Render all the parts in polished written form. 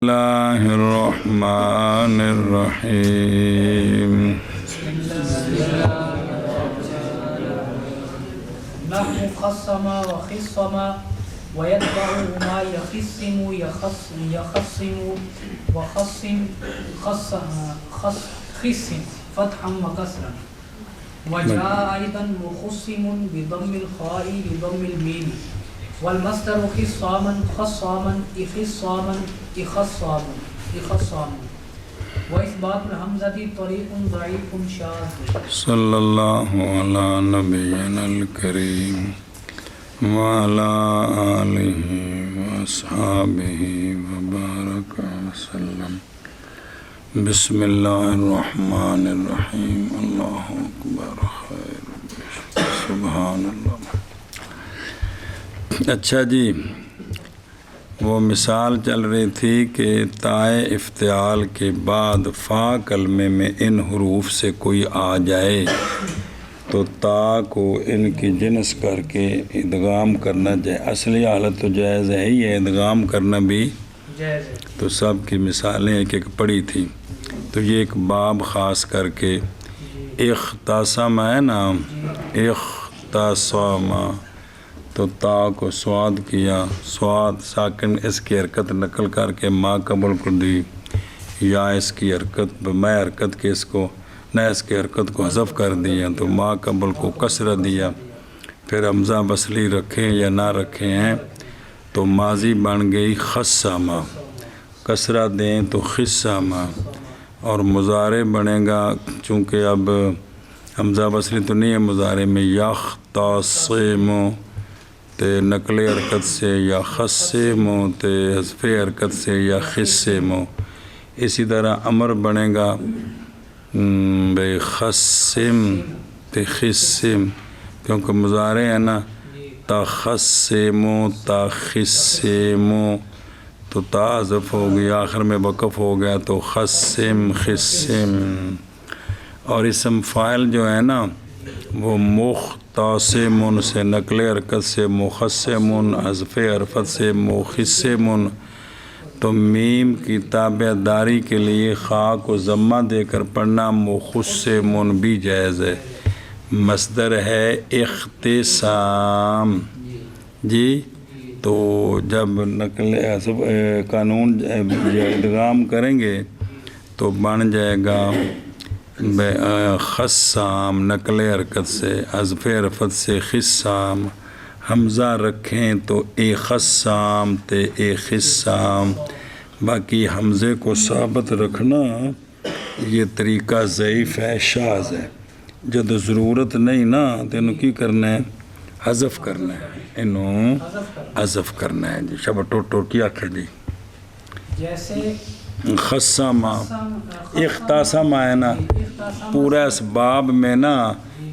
اللہ الرحمن الرحیم نحو خصم وخصم ويتبع ما يخصم وخصم خصم فتحا وكسرا وجاء أيضا مخصم بضم الخاء بضم الميم والمصدر خصاما خصاما اخصاما وإثبات الحمزة طريق ضعيف شاذ صلی اللہ علی نبینا الکریم وعلی آلہ واصحابہ وبارک وسلم بسم اللہ الرحمن الرحیم اللہ اکبر خیر سبحان اللہ۔ اچھا جی، وہ مثال چل رہی تھی کہ تائے افتعال کے بعد فا کلمے میں ان حروف سے کوئی آ جائے تو تا کو ان کی جنس کر کے ادغام کرنا جائے۔ اصلی حالت تو جائز ہے ہی ہے، ادغام کرنا بھی جائز ہے۔ تو سب کی مثالیں ایک ایک پڑھی تھی، تو یہ ایک باب خاص کر کے اختصم ہے نا، اختصم تو تا کو سواد کیا، سواد ساکن اس کی حرکت نقل کر کے ما قبل کو دی، یا اس کی حرکت میں حرکت کے اس کو نہ اس کی حرکت کو حذف کر دیا تو ما قبل کو کسرہ دیا، پھر حمزہ وصلی رکھیں یا نہ رکھیں ہیں تو ماضی بن گئی خصامہ، کسرہ دیں تو خصامہ، اور مضارع بنے گا چونکہ اب حمزہ وصلی تو نہیں ہے مضارع میں، یختصم تے نقل حرکت سے، یا خصم تے حذف حرکت سے، یا خصم۔ اسی طرح امر بنے گا بے خصم تے خصم، کیونکہ مضارع ہے نا، تخصم تخصم تو تا حذف ہو گیا، آخر میں وقف ہو گیا تو خصم خصم۔ اور اسم فاعل جو ہے نا وہ مختصم سے نقل حرکت سے، مخصم حذف حرفت سے، مخصم تو میم کی تابع داری کے لیے خا کو ضمہ دے کر پڑھنا مخصم بھی جائز ہے۔ مصدر ہے اختصام جی، تو جب نقل قانون ادغام کریں گے تو بن جائے گا خصام نقل حرکت سے، حذف حرفت سے خصام، حمزہ رکھیں تو اے خصام تے اے خصام۔ باقی حمزے کو ثابت رکھنا یہ طریقہ ضعیف ہے، شاذ ہے۔ جب ضرورت نہیں نا تو انہوں کی کرنا ہے، حذف کرنا ہے، انہوں حذف کرنا ہے جی۔ شب ٹوٹ کی آخر جی جیسے خصامہ اختصام ہے نا، پورا اس باب میں نا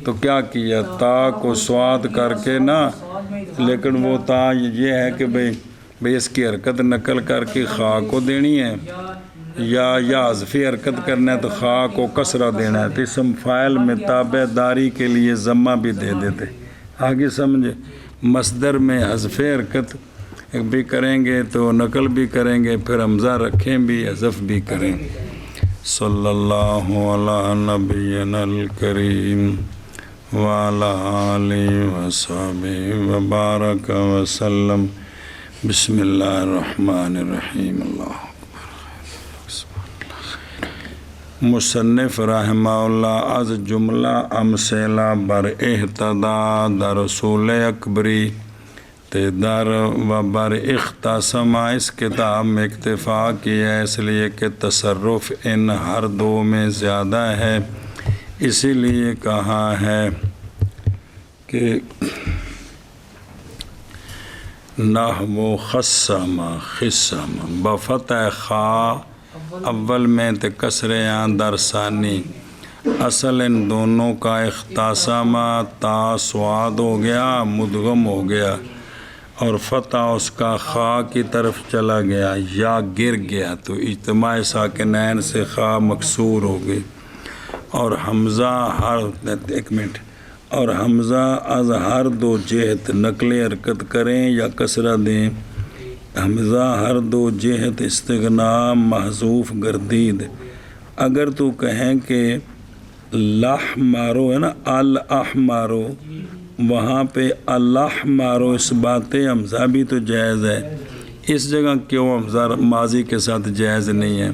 تو کیا کیا، تا کو سواد کر کے نا، لیکن وہ تا یہ ہے کہ بھئی اس کی حرکت نقل کر کے خا کو دینی ہے، یا حذفی حرکت کرنا ہے تو خا کو کسرہ دینا ہے، تو اسم فاعل میں تابع داری کے لیے ضمہ بھی دے دیتے۔ آگے سمجھے، مصدر میں حذف حرکت بھی کریں گے تو نقل بھی کریں گے، پھر حمزہ رکھیں بھی حذف بھی کریں۔ صلی اللہ علی نبینا الکریم وعلی آلہ وصحبہ وبارک وسلم بسم اللہ الرحمن الرحیم اللہ اکبر۔ مصنف رحمہ اللہ از جملہ امثلہ بر اہتدا در رسول اکبری تے در و بر اختصام اس کتاب میں اکتفا کیا ہے، اس لیے کہ تصرف ان ہر دو میں زیادہ ہے، اسی لیے کہا ہے کہ نحو خصم خصم بفتح خا اول میں تے کسرے در ثانی، اصل ان دونوں کا اختصام تا سواد ہو گیا، مدغم ہو گیا، اور فتح اس کا خا کی طرف چلا گیا یا گر گیا تو اجتماع ساکنین سے خا مکسور ہو گئی، اور حمزہ از ہر دو جہت نقل حرکت کریں یا کسرہ دیں حمزہ ہر دو جہت استغنا محذوف گردید. اگر تو کہیں کہ الاحمارو ہے نا، الاحمارو، وہاں پہ الاحمارو اس بات حمزہ بھی تو جائز ہے، اس جگہ کیوں حمزہ ماضی کے ساتھ جائز نہیں ہے؟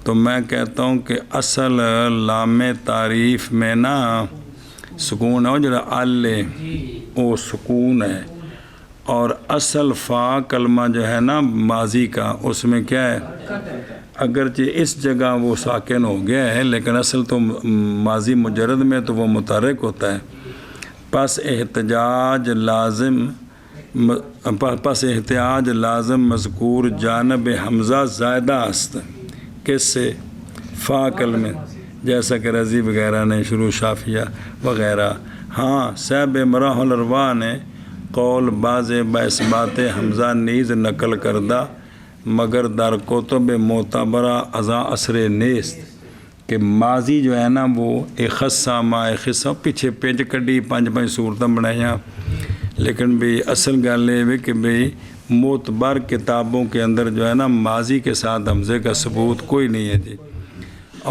تو میں کہتا ہوں کہ اصل لام تعریف میں نا سکون ہے، جڑا ال وہ سکون ہے، اور اصل فا کلمہ جو ہے نا ماضی کا، اس میں کیا ہے؟ اگرچہ اس جگہ وہ ساکن ہو گیا ہے، لیکن اصل تو ماضی مجرد میں تو وہ متحرک ہوتا ہے. پس احتجاج لازم مذکور جانب حمزہ زائدہ است. کس سے؟ فا کلمے، جیسا کہ رضی وغیرہ نے، شروع شافیہ وغیرہ. ہاں صاحب مراح الارواح نے قول بعض باثبات حمزہ نیز نقل کردہ، مگر در کتب معتبرہ ازاں اثر نیست، کہ ماضی جو ہے نا وہ ایک خصہ ما ایک خصہ پیچھے پیج کڈی 5 صورتیں بنائیاں، لیکن بھی اصل گل یہ ہے کہ بھئی معتبر کتابوں کے اندر جو ہے نا ماضی کے ساتھ حمزے کا ثبوت کوئی نہیں ہے جی.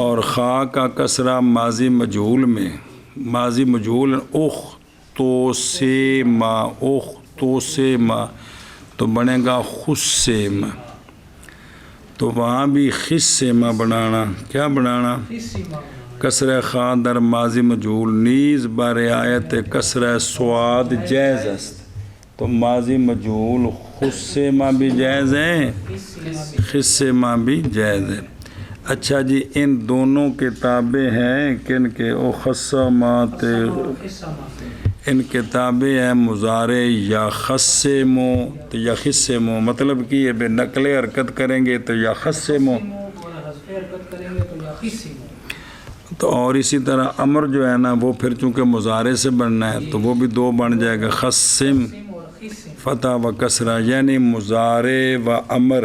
اور خا کا کسرہ ماضی مجہول میں، ماضی مجہول اختوسیما، اختوسیما تو بنے گا خسیما، تو وہاں بھی خسیما بنانا، کیا بنانا؟ کسرہ خا در ماضی مجہول نیز برعایت کسرہ سواد جائز است. تو ماضی مجہول خسیما بھی جائز ہے، خسیما بھی جائز ہے. اچھا جی، ان دونوں کتابیں ہیں کن کے؟ او خصمات، ان کتابیں ہیں مضارع یا خصمو تو یا خصمو، مطلب کہ یہ بے نقل حرکت کریں گے تو یا خصمو، تو اور اسی طرح امر جو ہے نا وہ پھر چونکہ مضارع سے بننا ہے تو وہ بھی 2 بن جائے گا، خصم فتح و کسرہ، یعنی مضارع و امر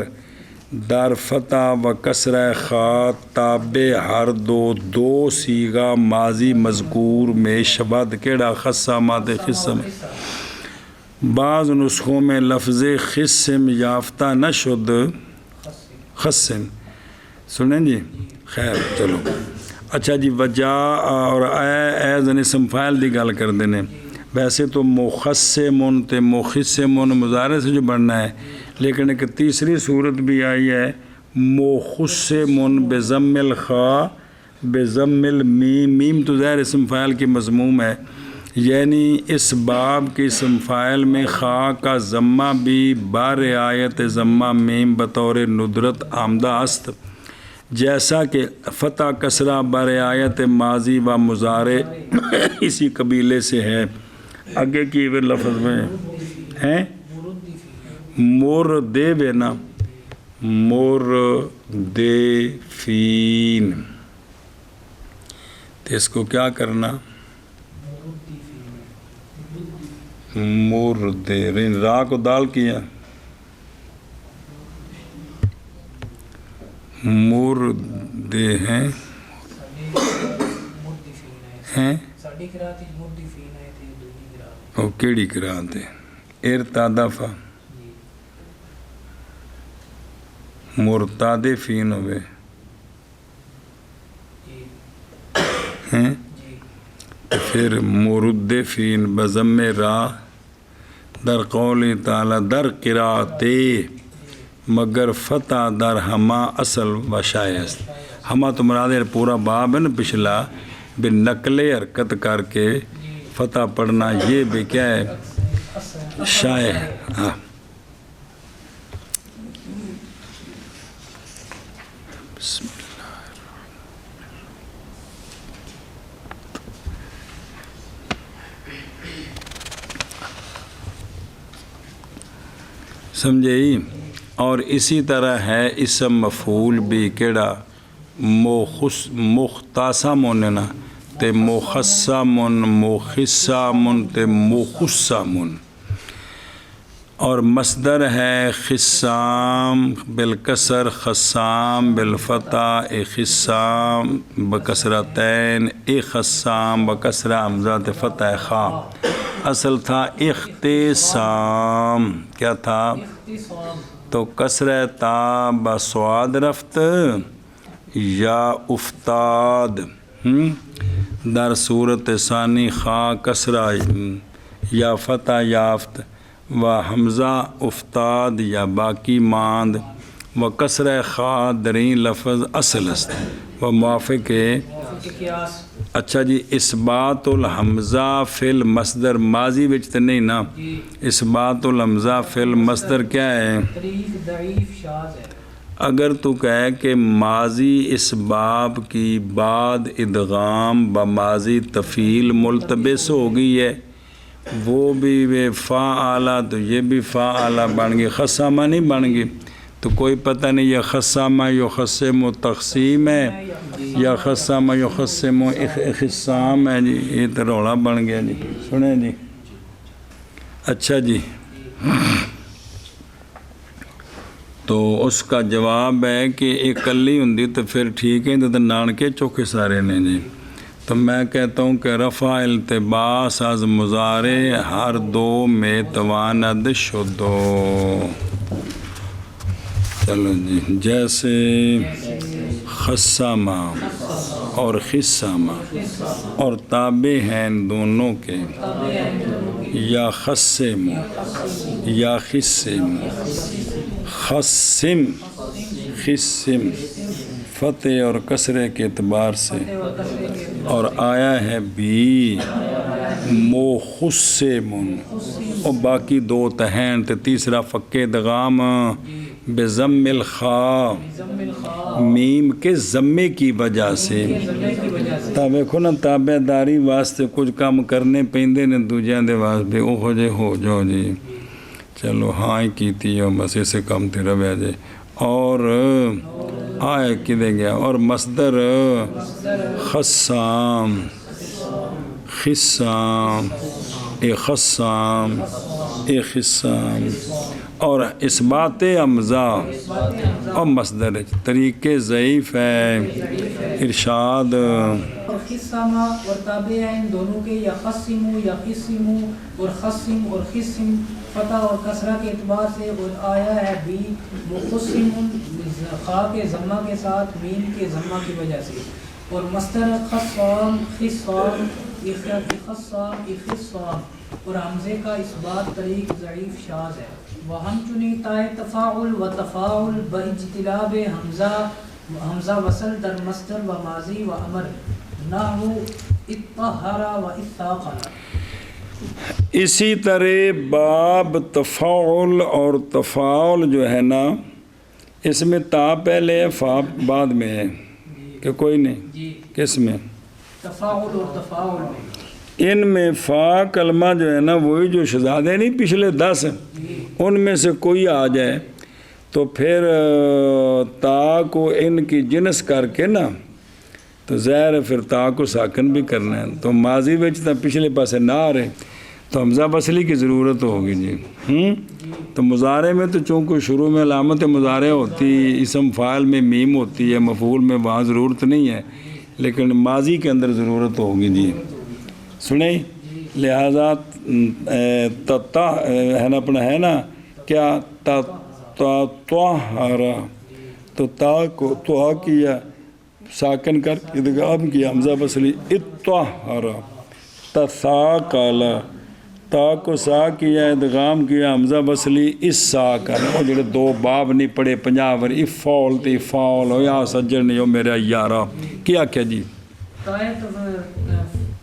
در فتح و کسرہ خا تابع ہر دو سیغہ ماضی مذکور میں شبد کیڑا خصامات خصم. بعض نسخوں میں لفظ خصم یافتہ نہ شد، خصم، سنیں جی؟ خیر چلو. اچھا جی، وجہ اور ایز اسم فاعل دی گل کر دینے. ویسے تو مخصمن تے مخصمن مضارع سے جو بننا ہے، لیکن ایک تیسری صورت بھی آئی ہے مخصمن بضم الخاء بضم المیم، میم تو ظاہر اسم فاعل کی مضموم ہے، یعنی اس باب کے اسم فاعل میں خاء کا ضمہ بھی برعایت ضمہ میم بطور ندرت آمدہ است، جیسا کہ فتح کسرہ برعایت ماضی و مضارع اسی قبیلے سے ہے. آگے کی وہ لفظ میں ہیں مور دے بے نا، مور دے فین، تو اس کو کیا کرنا؟ مور دے، را کو دال کیا، مور دے ہیں وہ کیڑی قرات ہے؟ ارتادفہ مرتادفین ہوئے ہیں، پھر مردفین بضم را در قول تعالی در قرات، مگر فتح در ہما اصل و شائع است. ہما تو مراد ہے پورا باب ہے نا پچھلا، بے نقل حرکت کر کے فتح پڑھنا، یہ بھی کیا ہے؟ شائع ہے. ہاں بسم اللہ سمجھے ہی. اور اسی طرح ہے اسم مفعول بھی کیڑا؟ مختصمن نا، تے مخصمن، مخصمن تے مخصمن. اور مصدر ہے خصام بالکسر، خصام بالفتح، خصام بکسرتین، خصام بکسرہ حمزہ تے فتح خا. اصل تھا اختصام، کیا تھا؟ تو کسرہ تا بسواد رفت یا افتاد در صورت ثانی خا کسرہ یا فتح یافت و حمزہ افتاد یا باقی ماند و کسرہ خا درین لفظ اصل است و موافق ہے۔ قیاس اچھا جی، اثبات الحمزہ فی المصدر ماضی وچ تے نہیں نا، جی اثبات الحمزہ فی المصدر کیا ہے؟ طریق ضعیف شاذ ہے۔ اگر تو کہے کہ ماضی اس باب کی بعد ادغام بماضی تفعیل ملتبس ہو گئی ہے، وہ بھی فا اعلیٰ تو یہ بھی فا اعلیٰ بن گئی، خصامہ نہیں بن گئی، تو کوئی پتہ نہیں یہ خصامہ یخصم و تقسیم ہے یا خصامہ یخصم و اخصام ہے جی، یہ تو رولا بن گیا جی، سنیں جی۔ اچھا جی، تو اس کا جواب ہے کہ اکلی ہوں تو پھر ٹھیک ہے، تو نانکے چوکے سارے نے جی۔ تو میں کہتا ہوں کہ رفع التباس از مضارع ہر دو میں تواند شدو۔ چلو جی، جیسے خصامہ اور خصامہ اور تابع ہیں دونوں کے، یا خصم یا خصم، خصم خصم فتح اور کسرے کے اعتبار سے، اور آیا ہے بھی مخصم، اور باقی دو تہین، تو تیسرا فکے دغام بضم الخاء، میم کے ضمے کی وجہ سے۔ ویکھو نا تابع داری واسطے کچھ کام کرنے پیندے نے دوجیاں دے واسطے اوہو جے ہو جاؤ جی، چلو ہاں ہی کیتی ہو بس اسے کم تے رویا جے۔ اور آئے کدے گیا، اور مصدر خصام خصام اے خصام اے خصام، اور اثبات حمزہ اور مصدر طریقے ضعیف ہے ارشاد۔ اور خصامہ اور تابع ہیں دونوں کے، یا خصمو یا خصمو، اور خصم اور خصم فتح اور کسرہ کے اعتبار سے، اور آیا ہے بھی مخصم خا کے ضمہ کے ساتھ میم کے ضمہ کی وجہ سے، اور مصدر خصام خصام اخصام اخصام، اور حمزے کا اثبات طریق ضعیف شاذ ہے۔ وہم چنی تائے تفاعل و تفاعل باجتلاب حمزہ وصل در مصدر و ماضی و امر نحو اطہر و اثاقل۔ اسی طرح باب تفاعل اور تفاعل جو ہے نا، اس میں تا پہلے ہے فا بعد میں ہے کہ کوئی نہیں؟ جی کس میں؟ تفاعل اور تفاعل میں ان میں فا کلمہ جو ہے نا، وہی جو شہزادے نہیں پچھلے 10 ان میں سے کوئی آ جائے تو پھر تا کو ان کی جنس کر کے نا، تو ظاہر ہے پھر تا کو ساکن بھی کرنا ہے، تو ماضی وچ تا پچھلے پاسے نہ آ رہے تو حمزہ وصلی کی ضرورت ہوگی جی۔ تو مضارع میں تو چونکہ شروع میں علامت مضارع ہوتی، اسم فاعل میں میم ہوتی ہے، مفعول میں وہاں ضرورت نہیں ہے، لیکن ماضی کے اندر ضرورت ہوگی جی۔ سنیں، لہذا تتا ہے نا، اپنا ہے نا کیا طہارا، تو تا کو توہا کیا ساکن کر ادغام کیا حمزہ وصلی اطہارا، تثاقلا تا کو سا کیا ادغام کیا حمزہ وصلی اس سا کا، وہ جڑے دو باب نہیں پڑھے 50 ور افعال تے افعال ہو یا سجن یو میرا یارا، کیا کیا جی؟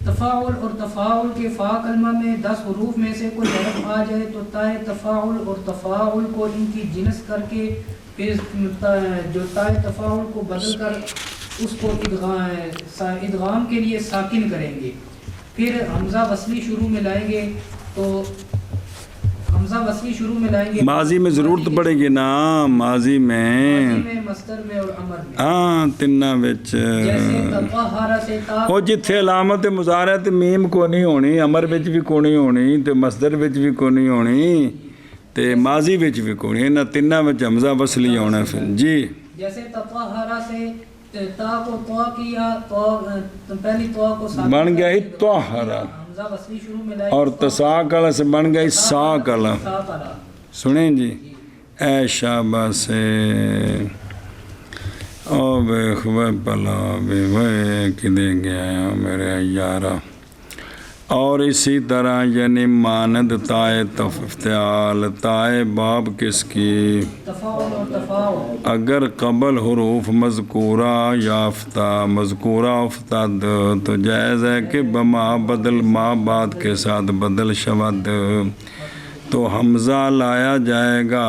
تفاعل اور تفاعل کے فا کلمہ میں 10 حروف میں سے کوئی حرف آ جائے تو تائے تفاعل اور تفاعل کو ان کی جنس کر کے پھر جو تائے تفاعل کو بدل کر اس کو ادغام کے لیے ساکن کریں گے، پھر حمزہ وصلی شروع میں لائیں گے، تو حمزہ وصلی شروع میں لائیں گے، ماضی میں ضرورت پڑے گی نا، ماضی میں مصدر میں اور امر میں، ہاں تنہ وچ جیسے تطہر سے تا وہ جتھے علامت مضارع تے میم کو نہیں ہونی، امر وچ بھی کو نہیں ہونی، تے مصدر وچ بھی کو نہیں ہونی، تے ماضی وچ بھی کو نہیں، انہاں تنہ وچ حمزہ وصلی ہونا پھر جی۔ جیسے تطہر سے تا کو تو کیا، تو پہلی تو کو ساکن بن گیا اطہرا، حمزہ وصلی شروع میں لائیں، اور تساقلا سے بن گئی ساقلا، سنیں جی، اے شابہ سے او بے خبر پلا بے وے کدے گیا میرے یارہ. اور اسی طرح یعنی مانند تائے تفتعال تائے باب کس کی تفاعل اور تفاعل اگر قبل حروف مذکورہ یافتہ مذکورہ افتاد تو جائز ہے کہ بما بدل ما بعد کے ساتھ بدل شود تو حمزہ لایا جائے گا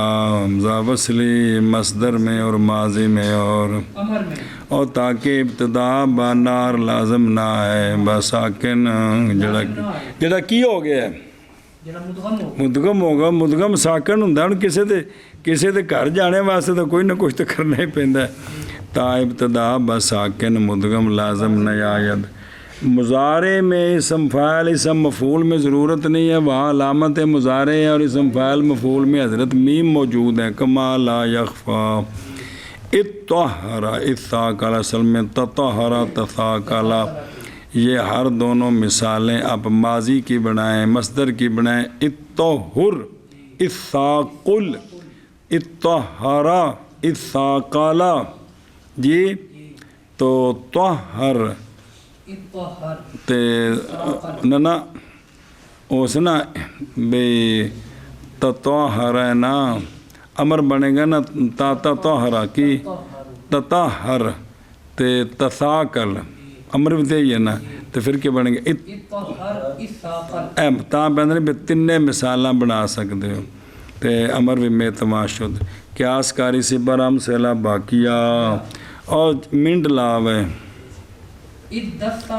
حمزہ وصلی مصدر میں اور ماضی میں اور امر میں اور تاکہ ابتدا بانار لازم نہ ہے بساکن جڑا کی ہو گیا ہے جڑا مدغم ہو مدغم ہوگا مدغم ساکن ہوں ہوں کسی دے گھر جانے واسطے تو کوئی نہ کچھ تو کرنا ہی پیندا ہے. تا ابتدا بساکن مدغم لازم نہ آید. مضارع میں اسم فاعل اسم مفعول میں ضرورت نہیں ہے وہاں علامت مضارع ہے اور اسم فاعل مفعول میں حضرت میم موجود ہے کما لا یخفا اطہرا اثاقل اصل میں تطہرا تثاقلا. یہ ہر دونوں مثالیں آپ ماضی کی بنائیں مصدر کی بنائیں. اطہر اثاقل اطہرا اثاقلا جی تو طہر اطہر تے نہ اس نا بے تطہر ہے نا امر بنے گا نا تا تطہرا کی تطہر تے تثاقل امر بھی تے ہی ہے نا تو پھر کیا بنے گا اطہر اثاقل تا بندے بھی تینے مثالاں بنا سکتے ہو تے امر بھی میں تماشد قیاس کاری سی برام سیلا باقیہ اور منڈ لاوے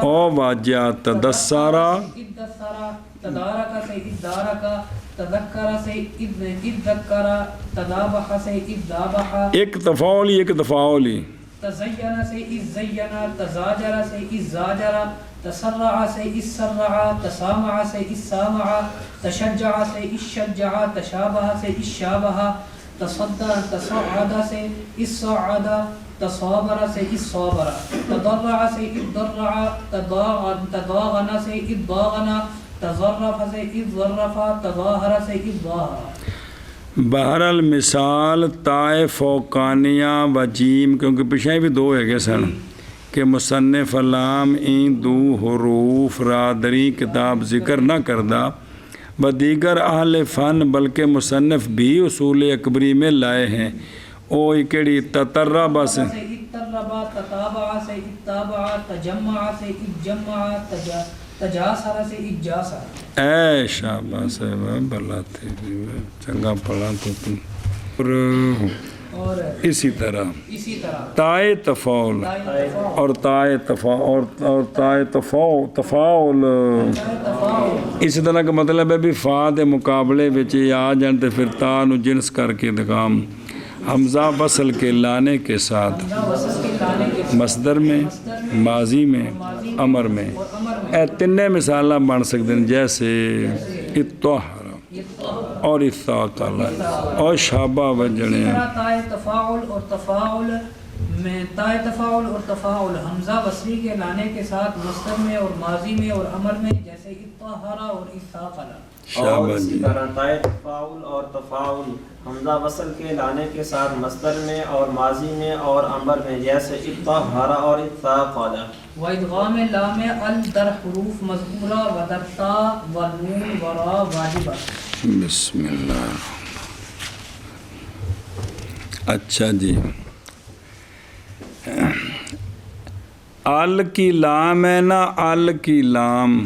او واجہ تدسارا ادسارا تدارکا سے ادارکا تذکرہ سے ادذکرہ تدابخہ سے ادابخہ ایک تفاعلی ایک تفاعلی تزینہ سے ازینہ تزاجرہ سے ازاجرہ تسرع سے اسرع تسامع سے اسامع تشجع سے اشجع تشابہ سے اشابہ تصدر تصعد سے اسصعد تصابر سے اسصابر تضرع سے اضرع تضاغن سے اضاغن تظرف سے اضرف تظاہر سے اضاہر. بہرحال مثال تائے فوقانیہ و جیم کیونکہ پیچھے بھی دو ہے گے سن کہ مصنف لام این دو حروف رادری کتاب ذکر نہ کردہ و دیگر اہل فن بلکہ مصنف بھی اصول اکبری میں لائے ہیں. او اکڑی تطربہ سے اتربا تتابع سے اتابع تجمع سے اجمع تجاسر سے اجاسر. اے شابہ سے بلا تھی چنگا پڑھا تو تم اور اسی طرح اسی طرح تائے تفاعل اور تائے تفاعل اور تائے تفاعل اسی طرح کا مطلب ہے بھی فا دے مقابلے وچ آ جان تے پھر تا نو جنس کر کے دکام حمزہ وصل کے لانے کے ساتھ مصدر میں ماضی میں امر میں اے تینے مثالاں بن سکتے ہیں جیسے اطہر اور اثاقل اور شابہ وجنے. تائے تفاعل اور تفاعل میں تائے تفاعل اور تفاعل حمزہ وصلی کے لانے کے ساتھ مصدر میں اور ماضی میں اور امر میں جیسے اطہر اور اثاقل. شابہ اسی جی طرح تائے تفاعل اور تفاعل حمزہ وصل کے لانے کے ساتھ مصدر میں اور ماضی میں اور امر میں جیسے اطہر اور اثاقل. وادغام لام ال در حروف مذکورہ و در تا و نون و را واجبہ. بسم اللہ. اچھا جی ال کی لام ہے نا ال کی لام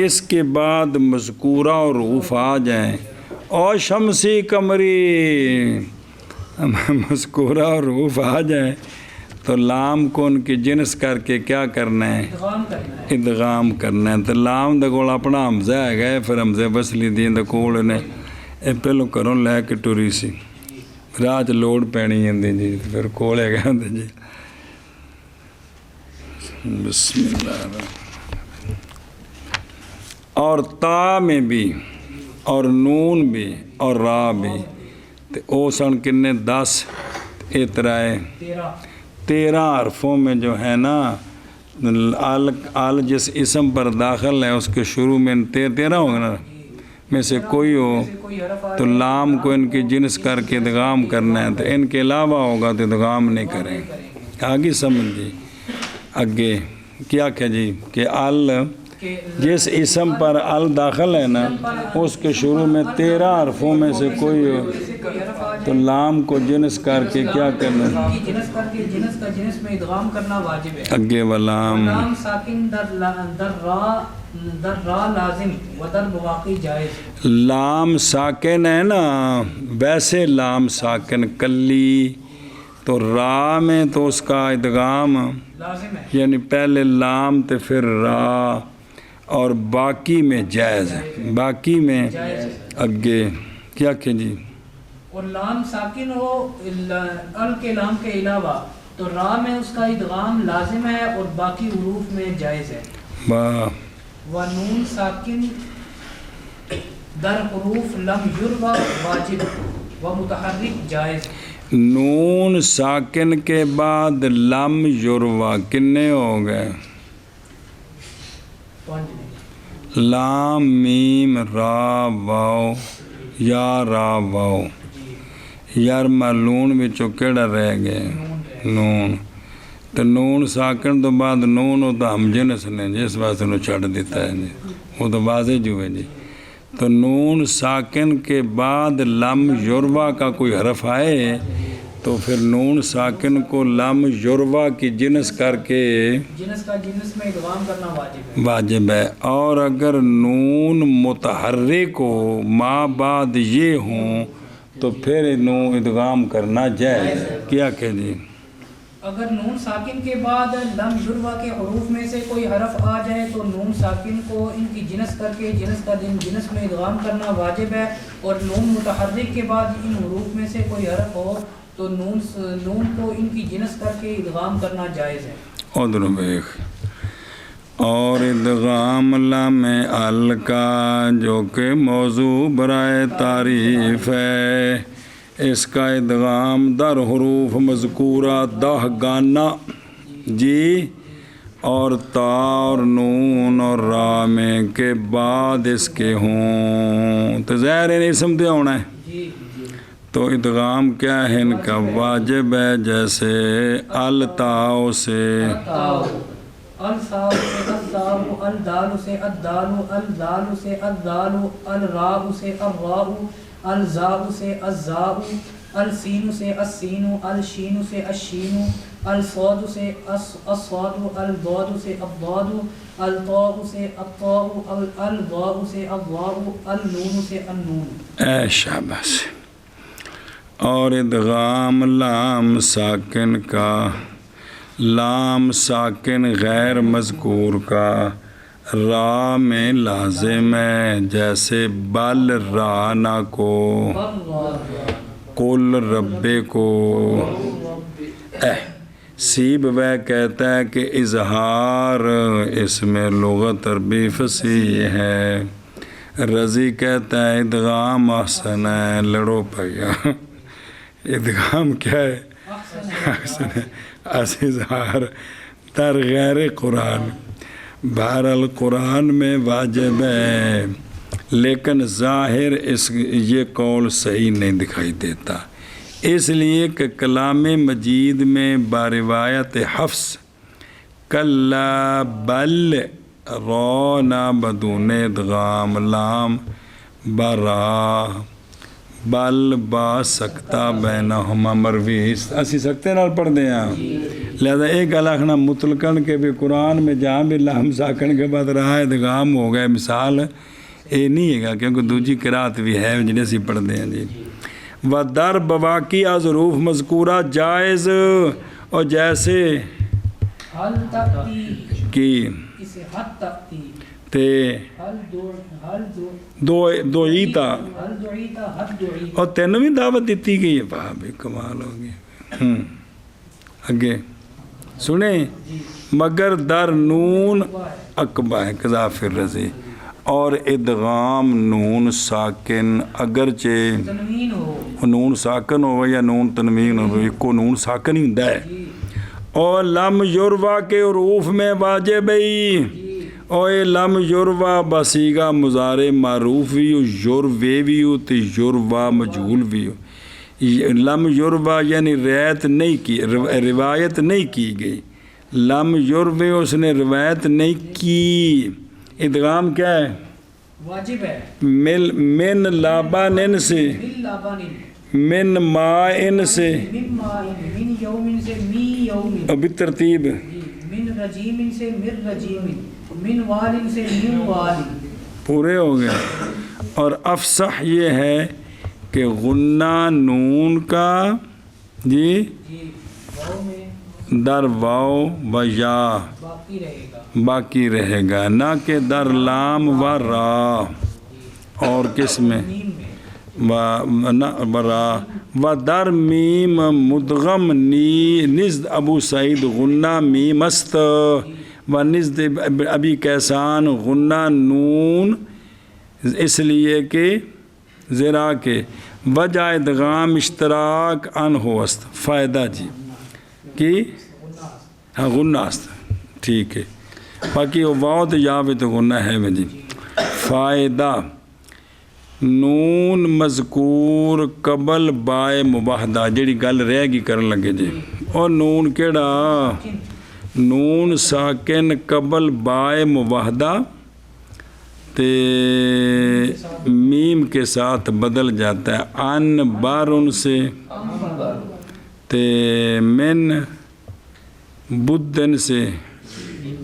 اس کے بعد مذکورہ اور حروف آ جائیں اور شمسی قمری مذکورہ اور حروف آ جائیں تو لام کو ان کی جنس کر کے کیا کرنا ہے ادغام کرنا ہے. ادغام کرنا ہے. تو لام دے کول اپنا حمزہ ہے گئے پھر حمزے وصلی دین دے کول نے اے پہلو کروں لے کے ٹری سی راہ چ لوڑ پینی ہے جی پھر کول ہے گئے جی. بسم اللہ الرحمن. اور تا میں بھی اور نون بھی اور را بھی تے او سن کنے 10 اترائے 13 حرفوں میں جو ہے نا آل جس اسم پر داخل ہے اس کے شروع میں 13 ہوگا نا میں سے کوئی ہو سے کوئی حرف آ تو لام کو ان کی جنس کر کے ادغام کرنا ہے، تو ان کے علاوہ ہوگا تو ادغام نہیں کریں گے۔ آگے سمجھیے آگے کیا کہ جی کہ ال کہ جس اسم پر ال داخل ہے نا اس کے شروع میں 13 حرفوں میں سے کوئی ہو سے کوئی حرف آ تو لام کو جنس کر کے کیا کرنا ہے؟ جائے کی جنس کر کے جنس کا جنس میں ادغام کرنا واجب ہے۔ اگے ولام لام ساکن در را لازم و در بواقی جائز۔ لام ساکن ہے نا، ویسے لام ساکن کلی تو را میں تو اس کا ادغام لازم ہے۔ یعنی پہلے لام تے پھر را، اور باقی میں جائز ہے، باقی میں اگے کیا کہ جی اور لام ساکن ہو ال کے لام کے علاوہ تو را میں اس کا ادغام لازم ہے اور باقی حروف میں جائز ہے۔ با و نون ساکن در حروف لم یروا واجب و متحرک جائز۔ نون ساکن کے بعد لم یروا کنے ہو گئے؟ لام میم را واو یا را واو یار ملون بچوں کیڑا رہ گئے؟ نون۔ تو نون ساکن تو بعد نون ہو تو ہم جنس نے جس واسطے انہوں چھڑ دیتا ہے جی، وہ تو واضح جو ہے جی۔ تو نون ساکن کے بعد لم یروا کا کوئی حرف آئے تو پھر نون ساکن کو لم یروا کی جنس کر کے جنس کا جنس میں ادغام کرنا واجب ہے۔ واجب ہے، اور اگر نون متحرک ہو ما بعد یہ ہوں تو پھر نون ادغام کرنا جائز۔ کیا کہ جی اگر نون ساکن کے بعد لم یروا کے حروف میں سے کوئی حرف آ جائے تو نون ساکن کو ان کی جنس کر کے جنس کا جنس میں ادغام کرنا واجب ہے، اور نون متحرک کے بعد ان حروف میں سے کوئی حرف ہو تو نون کو ان کی جنس کر کے ادغام کرنا جائز ہے۔ ادھر بیخ اور ادغام لام ال کا جو کہ موضوع برائے تعریف ہے، اس کا ادغام در حروف مذکورہ 10 گانا جی، اور تا اور نون اور را میں کے بعد اس کے ہوں تو ظاہر نہیں سمجھتے ہونا ہے۔ جی تو ادغام کیا ہے ان کا واجب ہے، جیسے التاؤ سے الصاو سے الصاو، الدال سے الدال، الدال سے الدال، الراء سے الراء، الزاء سے الزاء، السین سے السین، الشین سے الشین، الصاد سے الصاد، الضاد سے الضاد، الطاء سے الطاء، الضاء سے الضاء، النون سے النون۔ اے شاباش۔ اور ادغام لام ساکن کا، لام ساکن غیر مذکور کا را میں لازم ہے، جیسے بل رانا کو، کل ربے کو۔ سیب وہ کہتا ہے کہ اظہار اس میں لغت عربی فصیح ہے، رضی کہتا ہے ادغام احسن ہے، لڑو پیا ادغام کیا ہے؟ احسن ہے، اظہار در غیر قرآن۔ بہرحال قرآن میں واجب ہے، لیکن ظاہر اس یہ قول صحیح نہیں دکھائی دیتا، اس لیے کہ کلام مجید میں باروایت حفص کلا بل رونا بدون ادغام لام برا بل با سکتا بینہما مروی، اسی سکتے نال پڑھ دیں ہیں، لہذا ایک الخنا مطلقاً کے بھی قرآن میں جہاں بھی لام ساکن کے بعد رہا ادغام ہو گئے، مثال یہ نہیں ہے گا کیونکہ دوجی قرات بھی ہے جنہیں سی پڑھ دیں جی۔ و در بواقی از حروف مذکورہ جائز، اور جیسے حل تأتی کی اسے حد تأتی، تے دو عیتا حل دعیتا حد دعیتا، اور تینوں بھی دعوت دیتی گئی ہے، بھابی کمال ہوگی۔ اگے سنیں، مگر در نون اقبا ہے قذاف الرضی، اور ادغام نون ساکن اگرچہ تنوین ہو، نون ساکن ہو یا نون تنوین ہو، کو نون ساکن ہی ہوندا ہے، اور لم یروا کے حروف میں واجب ہے، اوے لم یروا بسیگا مضارع معروف بھی ہو، یروے بھی ہو تو یروا مجہول بھی ہو۔ لم یروا یعنی روایت نہیں کی، روایت نہیں کی گئی، لم یروے اس نے روایت نہیں کی۔ ادغام کیا ہے؟ واجب ہے۔ من لابن سے، من لبن، من ماء سے، من ماء، من یوم سے می یوم، ابھی ترتیب من رجیم سے مر رجیم، من وال سے من وال۔ پورے ہو گئے۔ اور افصح یہ ہے کہ غنہ نون کا جی جی واؤ میں در واو و یا باقی رہے گا، باقی رہے گا، نہ کہ در لام و را، اور کس میں میم میں برا و در میم مدغم نزد ابو سعید غنہ میم است و نزد ابی کیسان غنہ نون، اس لیے کہ زرا کے وجہ ادغام اشتراک ان ہو است، فائدہ جی کی ہاں غنہ است، ٹھیک ہے، باقی وہ واؤ تو یا بھی تو غنہ ہے میں جی۔ فائدہ نون مذکور قبل بائے مباہدہ، جڑی گل رہ گی کرن لگے جی، اور نون کیڑا؟ نون ساکن قبل بائے مباہدہ تے میم کے ساتھ بدل جاتا ہے، ان بارن سے تے من بدن سے،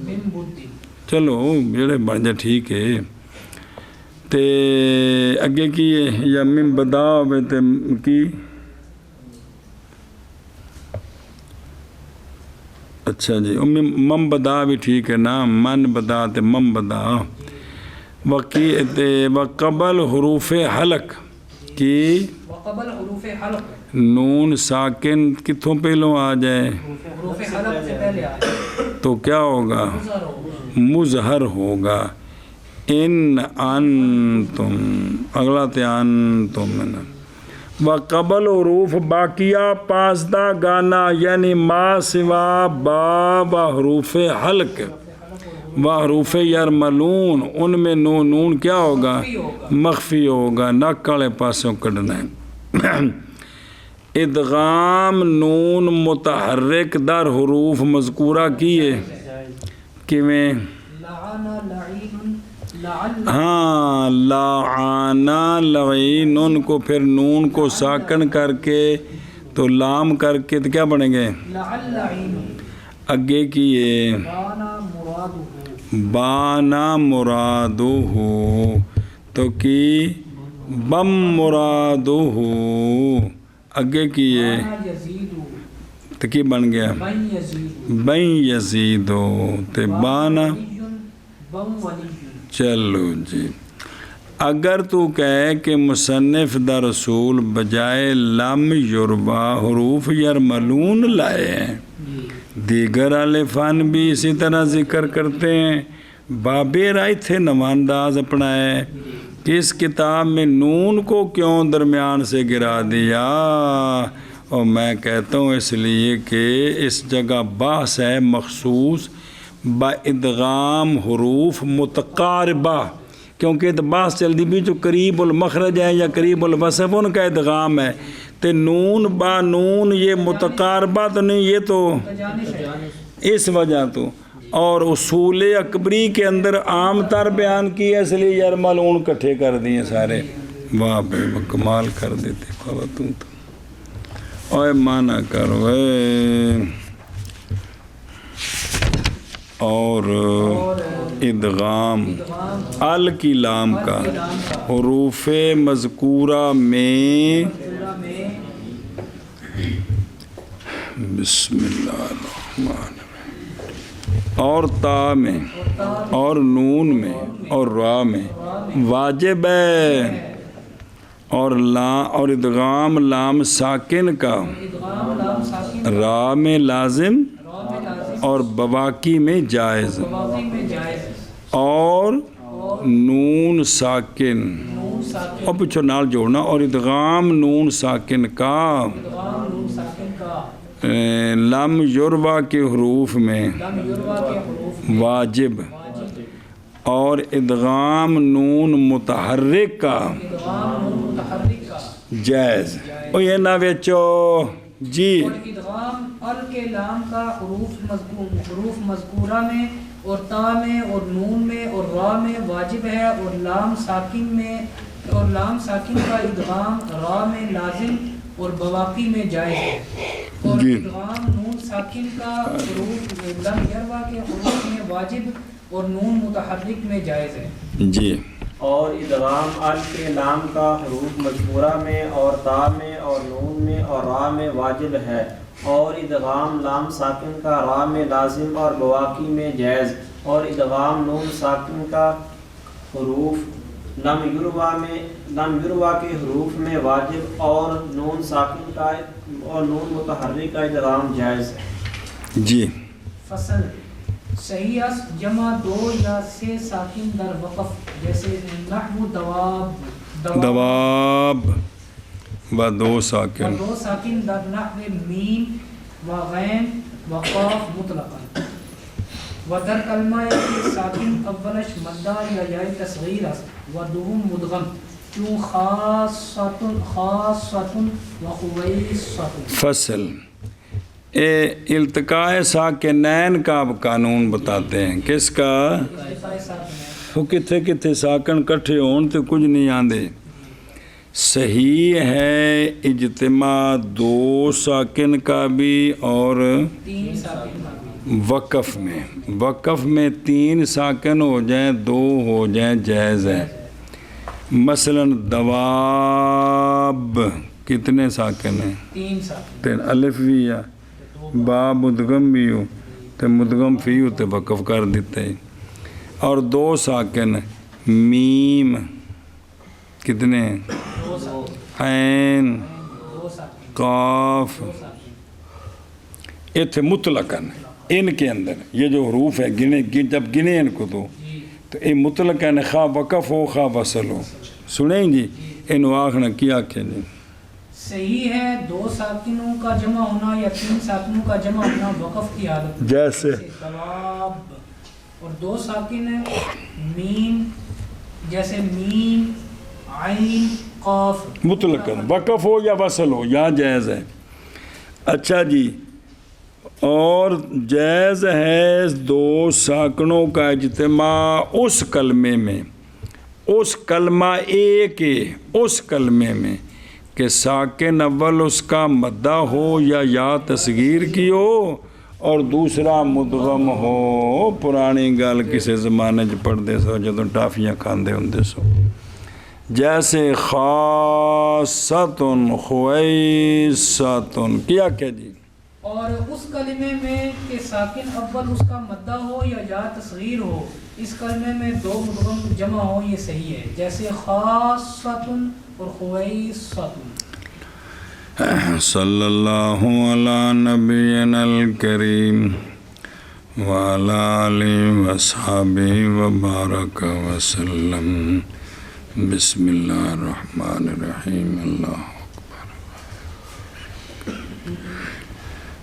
من بدی، چلو جڑے بن جا ٹھیک ہے، تے اگے کی ہے یا من بدا ہوئے تے کی اچھا جی مم بدا بھی ٹھیک ہے نا، من بدا تے مم بدا، وقبل حروف حلق کی وقبل حروف حلق، نون ساکن کتھوں پہلوں آ جائے حروف حلق سے پہلے آئے تو کیا ہوگا؟ مظہر ہوگا، مظہر ہوگا۔ ان انتم اگلا تے انتم، وقبل حروف باقیہ پاسدہ گانا یعنی ما سوا با و حروف حلق و حروف یرملون، ان میں نون کیا ہوگا؟ مخفی ہوگا، نک والے پاسوں کڈنا ہے۔ ادغام نون متحرک در حروف مذکورہ کیے کیویں؟ لعنا لعین لعل، ہاں لعانا لعین، ان کو پھر نون کو ساکن کر کے تو لام کر کے تو کیا بنیں گے؟ لعل لعین، اگے کیے بانا مرادہ، بانا مرادو ہو تو کی بم مرادو ہو، اگے کیے بانا یزیدو، تو کی بن گیا؟ بن یزیدو، بین یزیدو تے بانا۔ بم ولی، چلو جی، اگر تو کہے کہ مصنف دا رسول بجائے لم یربا حروف یرملون لائے ہیں، دیگر الفان بھی اسی طرح ذکر کرتے ہیں، بابے رائے تھے نوانداز اپنا ہے کہ اس کتاب میں نون کو کیوں درمیان سے گرا دیا، اور میں کہتا ہوں اس لیے کہ اس جگہ بحث ہے مخصوص با ادغام حروف متقاربہ، کیونکہ بحث چل دی بھی جو قریب المخرج ہے یا قریب الوصف ان کا ادغام ہے، تو نون با نون یہ متقاربہ تو نہیں، یہ تو اس وجہ تو، اور اصول اکبری کے اندر عام تر بیان کی ہے، اس لیے یرملون کٹھے کر دیے سارے۔ واہ بے کمال کر دیتے بابا تو اوے مانا کرو اے، اور ادغام ال کی لام کا حروف مذکورہ میں بسم اللہ الرحمن الرحیم، اور تا میں اور نون میں اور را میں واجب ہے، اور ادغام لام ساکن کا را میں لازم اور بواقی میں جائز، اور نون ساکن اور پچھو نال جوڑنا، اور ادغام نون ساکن کا لم یروا کے حروف میں واجب، اور ادغام نون متحرک کا ادغام نون متحرک کا جائز او یہ نہ ویچو جی اور ادغام ال کے لام کا حروف مذکورہ میں اور تا میں اور نون میں اور را میں واجب ہے، اور لام ساکن کا ادغام را میں لازم اور بواقی میں جائز ہے، اور جی ادغام نون ساکن کا حروف لم یروا کے حروف میں واجب اور نون متحرک میں جائز ہے۔ جی اور ادغام ال کے لام کا حروف مذکورہ میں اور تا میں اور نون میں اور را میں واجب ہے، اور ادغام لام ساکن کا را میں لازم اور بواقی میں جائز، اور ادغام نون ساکن کا حروف لم یروا کے حروف میں واجب اور نون ساکن کا اور نون متحرک کا ادغام جائز ہے۔ جی فصل صحیح اس جمع 2 یا 6 ساکن در وقف، جیسے نحو دواب و 2 ساکن 2 ساکن در نحو میم و غین و قاف مطلقا، و در کلمہ کے ساکن اولش مدہ یا یاء تصغیر است و دوم مدغم، چون خاصۃ و خویصۃ۔ فصل التقاء ساکنین کا اب قانون بتاتے ہیں، کس کا؟ وہ کتنے کتنے ساکن کٹھے ہون تو کچھ نہیں آندے۔ صحیح ہے اجتماع 2 ساکن کا بھی اور 3 ساکن کا بھی، وقف میں 3 ساکن ہو جائیں 2 ہو جائیں جائز ہے۔ مثلا دواب کتنے ساکن ہیں؟ 3 ساکن، 3 الف بھی یا با مدغم بھی ہو تو مدغم فی ہو تو وقف کر دیتے ہیں، اور 2 ساکن میم کتنے ہیں؟ 2 ساکن، عین 2 ساکن، قاف 2 ساکن۔ یہ مطلقاً ان کے اندر یہ جو حروف ہے جب گنے ان کو تو یہ مطلقاً خواہ وقف ہو خواہ وصل ہو، سنیں جی ان واقعہ کیا کہ جی صحیح ہے 2 ساکنوں کا جمع ہونا یا 3 ساکنوں کا جمع ہونا وقف کی حالت میں، جیسے دواب، اور 2 ساکن میم، جیسے میم عین قاف، مطلقاً وقف ہو یا وصل ہو یا جائز ہے۔ اچھا جی، اور جائز ہے 2 ساکنوں کا اجتماع اس کلمے میں، اس کلمہ ایک اس کلمے میں کہ ساکن اول اس کا مدہ ہو یا تصغیر کی ہو اور دوسرا مدغم ہو۔ پرانی گل کسی زمانے چ پڑھتے سو جدوں ٹافیاں کھاندے ہوندے سو، جیسے خاصۃ خویصۃ کیا کہ جی، اور اس کلمے میں کہ ساکن اول اس کا مدہ ہو یا تصغیر ہو، اس کلمے میں 2 مدغم جمع ہو، یہ صحیح ہے، جیسے خاصۃ اور خویصۃ۔ صلی اللہ علی نبینا الکریم وعلی آلہ وصحبہ وبارک وسلم۔ بسم اللہ الرحمن الرحیم، اللہ اکبر،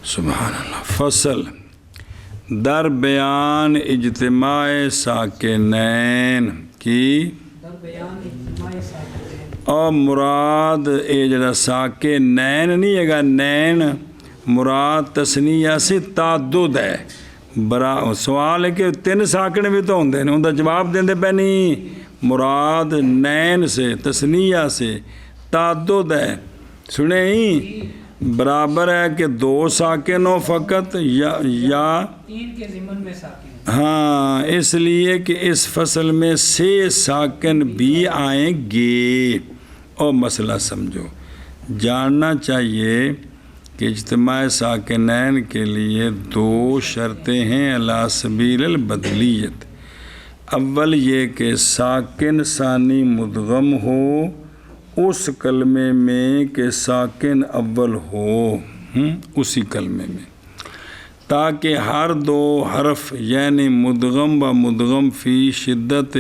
سبحان اللہ۔ فصل در بیان اجتماع ساکنین کی در بیان اجتماع ساکنین، اور مراد یہ جڑا ساکن نین نہیں ہے گا، نین مراد تسنیہ سے تعدد ہے۔ سوال ہے کہ 3 ساکن بھی تو ہوندے نے، ان کا جواب دیندے پہ نہیں، مراد نین سے تسنیہ سے تعدد ہے، سنیں ہی برابر ہے کہ 2 ساکن ہو فقط یا 3 کے ضمن میں ساکن، ہاں، اس لیے کہ اس فصل میں 6 ساکن بھی آئیں گے۔ اور مسئلہ سمجھو، جاننا چاہیے کہ اجتماع ساکنین کے لیے 2 شرطیں ہیں علی سبیل البدلیت۔ اول یہ کہ ساکن ثانی مدغم ہو اس کلمے میں کہ ساکن اول ہو اسی کلمے میں، تاکہ ہر 2 حرف یعنی مدغم و مدغم فی شدت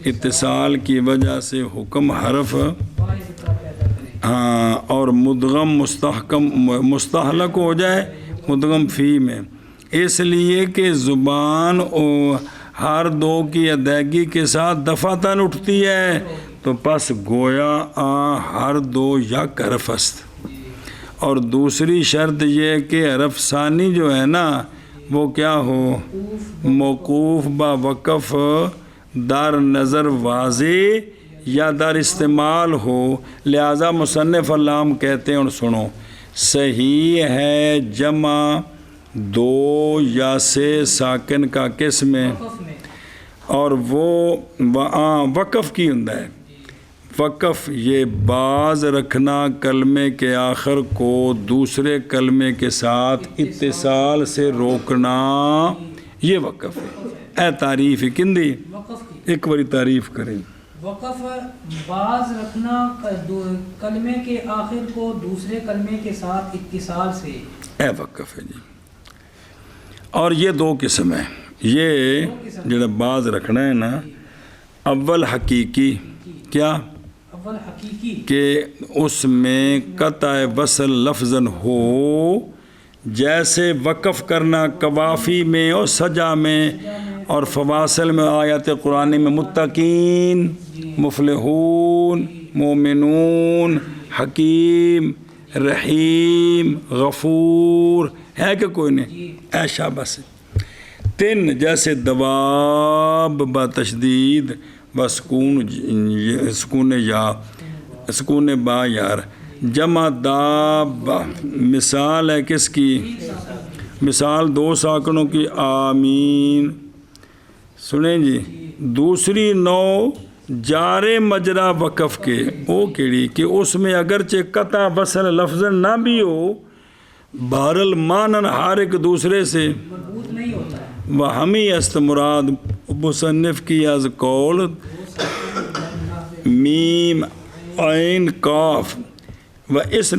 اتصال کی وجہ سے حکم حرف ہاں اور مدغم مستحلق ہو جائے مدغم فی میں، اس لیے کہ زبان ہر دو کی ادائیگی کے ساتھ دفعتاً اٹھتی ہے، تو پس گویا ہر دو یک حرف است۔ اور دوسری شرط یہ کہ حرف ثانی جو ہے نا وہ کیا ہو، موقوف با وقف در نظر واضح یا در استعمال ہو، لہذا مصنف علام کہتے ہیں، اور سنو، صحیح ہے جمع دو یا سے ساکن کا کس میں، وقف میں اور وہ وقف کی ہوں ہے، وقف یہ باز رکھنا کلمے کے آخر کو دوسرے کلمے کے ساتھ اتصال سے روکنا، یہ وقف ہے۔ اے تعریف کندی وقف کی ایک باری تعریف کریں۔ وقف باز رکھنا کلمے کے آخر کو دوسرے کلمے کے ساتھ اتصال سے، اے وقف ہے جی۔ اور یہ دو قسم ہیں، یہ جڑا باز رکھنا ہے نا، اول حقیقی، کیا اول حقیقی کہ اس میں قطع وصل لفظاً ہو، جیسے وقف کرنا قوافی میں اور سجا میں اور فواصل میں، آیات قرآن میں متقین، مفلحون، مومنون، حکیم، رحیم، غفور، ہے کہ کوئی نہیں؟ ایشا بس تین، جیسے دواب با تشدید و سکون یا سکون با یار، جمع داب، مثال ہے کس کی؟ مثال دو ساکنوں کی، آمین، سنیں جی۔ دوسری نو جار مجرا وقف کے، وہ کیڑی کہ اس میں اگرچہ قطع وصل لفظ نہ بھی ہو، بہرحال مانن ہر ایک دوسرے سے مربوط نہیں ہوتا ہے۔ وہ ہمیں است مراد مصنف کی از قول میم عین کاف، و اس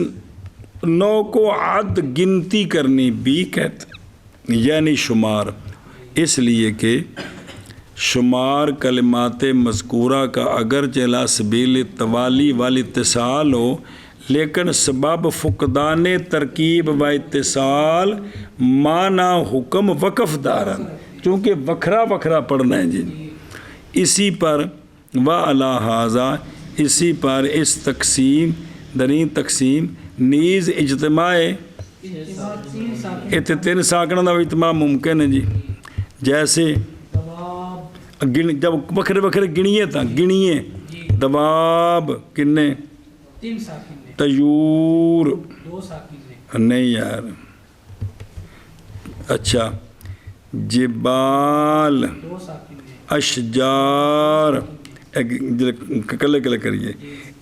نو کو عد گنتی کرنی بھی کہتے، یعنی شمار، اس لیے کہ شمار کلمات مذکورہ کا اگرچہ لا سبیل توالی والی اتصال ہو، لیکن سبب فقدان ترکیب و اتصال معنی حکم وقف دارن، چونکہ وکھرا وکھرا پڑھنا ہے جی۔ اسی پر و علی ھذا، اسی پر اس تقسیم درین تقسیم نیز اجتماع تین ساکنوں کا اجتماع ممکن ہے جی، جیسے جب وکھرے وکھرے گنیے تھا، گنیے دواب کنے، تین ساکن نے، طیور، دو ساکن نے، نہیں یار، اچھا، جبال، دو ساکن نے، اشجار، کلے کلے کریے۔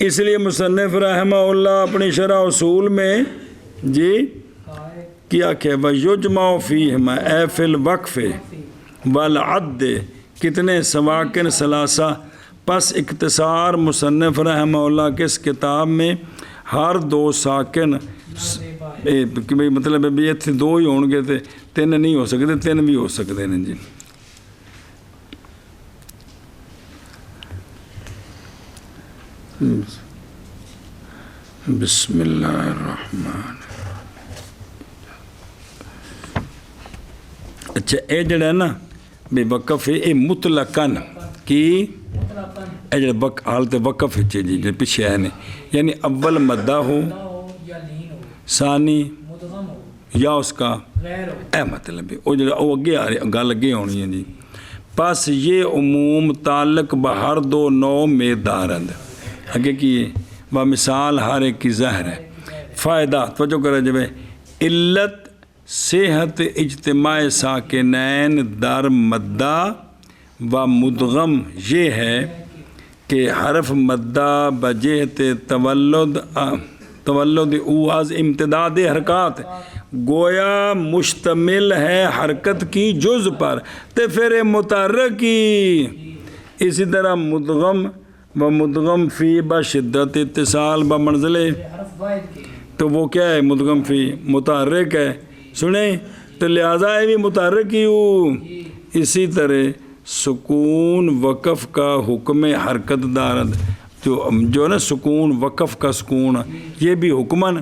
اس لیے مصنف رحمہ اللہ اپنی شرح اصول میں جی کیا کہ وَيُجْمَعُ فِيهِمَا اے فی الوقف والعد، کتنے سواکن ثلاثہ، پس اختصار مصنف رحمہ اللہ کے اس کتاب میں ہر دو ساکن، مطلب بھی اتنے دو ہی ہون گے تھے، تین نہیں ہو سکتے، تین بھی ہو سکتے ہیں جی۔ بسم اللہ الرحمن، اچھا اے جڑا ہے نا بے وقف ہے، اے مطلقاً کی اے جڑا حالت وقف ہے جی جو پیچھے ہے یعنی اول مدہ ہو یا لین ہو، ثانی مدغم ہو، یا اس کا غیر ہو، اے مطلب ہے وہ جڑا وہ اگے آ رہی گل اگے ہونی ہے جی۔ پس یہ عموم تعلق بہر دو نو میں دارند، اگے کی وہ مثال ہر ایک کی ظاہر ہے۔ فائدہ توجہ کرے جب علت صحت اجتماع ساکنین در مدہ و مدغم یہ ہے کہ حرف مدہ بجہت تولد او از امتداد حرکات گویا مشتمل ہے حرکت کی جز پر، تو پھر متحرک کی، اسی طرح مدغم و مدغم فی بشدت اتصال بمنزل، حرف واحد کے، تو وہ کیا ہے؟ مدغم فی متحرک ہے، سنیں تو لہٰذا یہ بھی متحرک ہی ہوں۔ اسی طرح سکون وقف کا حکم حرکت دارد، جو ہے نا سکون وقف کا سکون، یہ بھی حکمن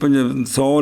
100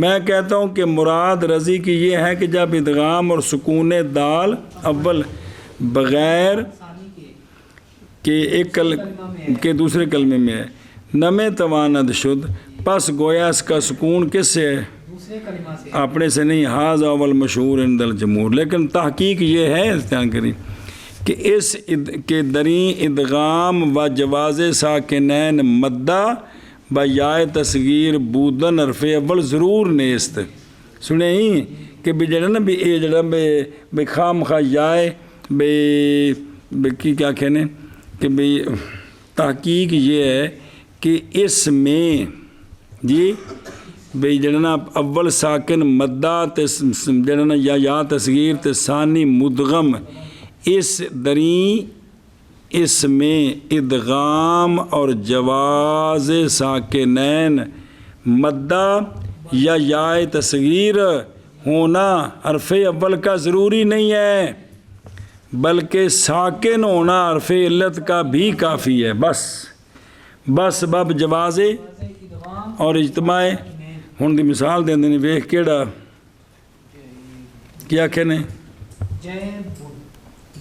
میں کہتا ہوں کہ مراد رضی کی یہ ہے کہ جب ادغام اور سکون دال اول بغیر ثانی کہ ایک کے دوسرے کلمے میں ہے نمے تواند شد پس گویا اس کا سکون کس سے ہے؟ دوسرے کلمہ سے اپنے سے نہیں، حاض اول مشہور عند الجمہور، لیکن تحقیق یہ ہے دھیان کریں کہ اس کے دریں ادغام و جواز ساکنین مدہ با یائے تصغیر بودن حرف اول ضرور نیست سنے ہی کہ بھی جڑا نا بھی اے جڑا بے خام خواہ یائے بے کی کیا کہنے کہ بھی تحقیق یہ ہے کہ اس میں جی بھئی جڑنا اول ساکن مدہ جڑنا یا تصغیر تے ثانی مدغم اس دریں اس میں ادغام اور جواز ساکنین مدہ یا تصغیر ہونا حرف اول کا ضروری نہیں ہے بلکہ ساکن ہونا حرف علت کا بھی کافی ہے بس باب جواز اور اجتماع ہن دی مثال دیندے نے ویکھ کیڑا کیا کہنے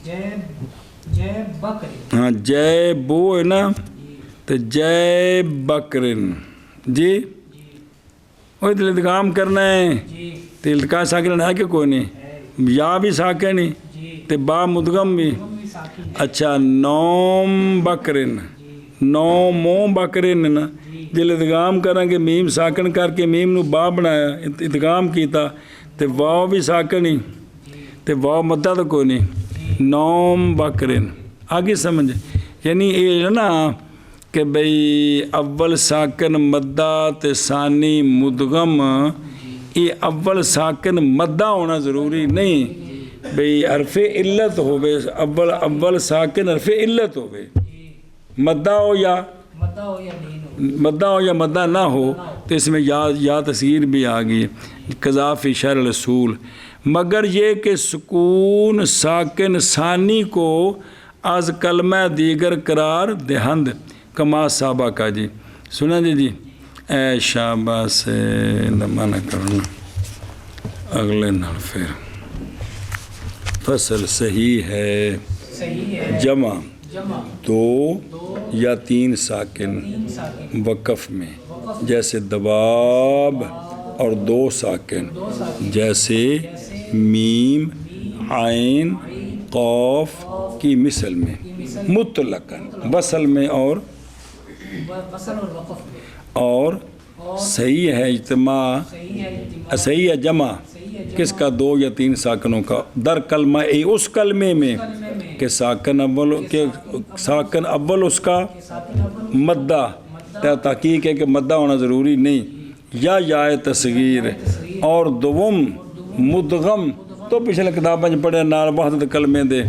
جے بکر ہاں جے بو ہے نا تو جے بکرن جی وہ ادغام کرنا ہے تو التقاء ساکن ہے کہ کوئی نہیں یا بھی ساکن ہی تو با مدغم بھی اچھا نوم بکرن نومو بکرن نا جل ادغام کریں کہ میم ساکن کر کے میم نو با بنایا ادغام کیتا تو واو بھی ساکن ہی تو واو مدہ تو کوئی نہیں نوم بکرن آگے سمجھ یعنی یہ نا کہ بھئی اول ساکن مدہ تے ثانی مدغم یہ اول ساکن مدہ ہونا ضروری نہیں بھئی حرف علت ہوئے اول ساکن حرف علت ہوئے مدہ ہو یا مدہ نہ ہو تو اس میں یا تصغیر بھی آ گئی قضا فی شرع الاصول مگر یہ کہ سکون ساکن ثانی کو از کلمہ دیگر قرار دہند کما صحابہ کا جی سنا جی اے شابہ سے نہ کرنا اگلے نال پھر فصل صحیح ہے جمع دو یا تین ساکن وقف میں جیسے دواب اور دو ساکن جیسے میم عین قاف کی مثل میں مطلقاً وصل میں اور صحیح ہے اجتماع صحیح ہے جمع کس کا دو یا تین ساکنوں کا در کلمہ اس کلمے میں کہ ساکن اول اس کا مدہ تحقیق ہے کہ مدہ ہونا ضروری نہیں یا تصغیر اور دوم مدغم تو پچھلے کتابیں پڑھے نال وحدت کلمے دے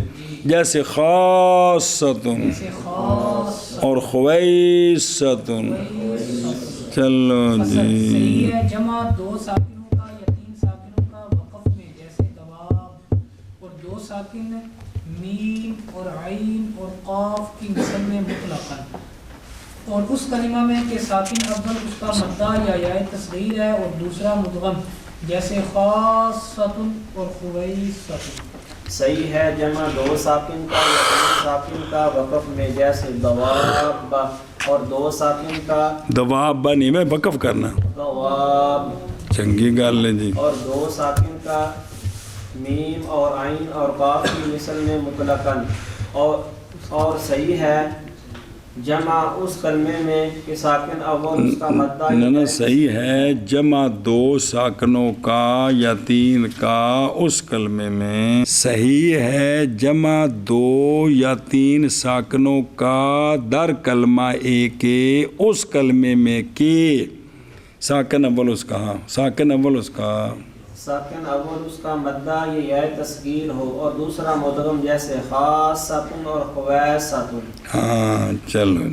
جیسے خاصتن اور خویصتن چلو جی جمع دو ساکنوں کا یا تین ساکنوں کا وقف میں جیسے دواب اور دو ساکن میم اور عین اور قاف کی مثل میں مطلقاً اور اس کلمہ میں کہ ساکن اول اس کا مدہ یا تصغیر ہے اور دوسرا مدغم جیسے خاصتن اور خویصتن صحیح ہے جمع دو ساکن کا یا تین ساکن کا وقف میں جیسے دواب اور دو ساکن کا دواب نہیں میں وقف کرنا دواب چنگی گل ہے جی اور دو ساکن کا میم اور عین اور قاف کی مثل میں مطلقاً اور صحیح ہے جمع اس کلمے میں کہ ساکن اول اس کا مدہ نہ صحیح ہے جمع دو ساکنوں کا یا تین کا اس کلمے میں صحیح ہے جمع دو یا تین ساکنوں کا در کلمہ ایک اس کلمے میں کہ ساکن اول اس کا مدہ یا تصغیر ہو اور دوسرا مدغم جیسے خاص ساتن اور خویص ساتن ہاں چلو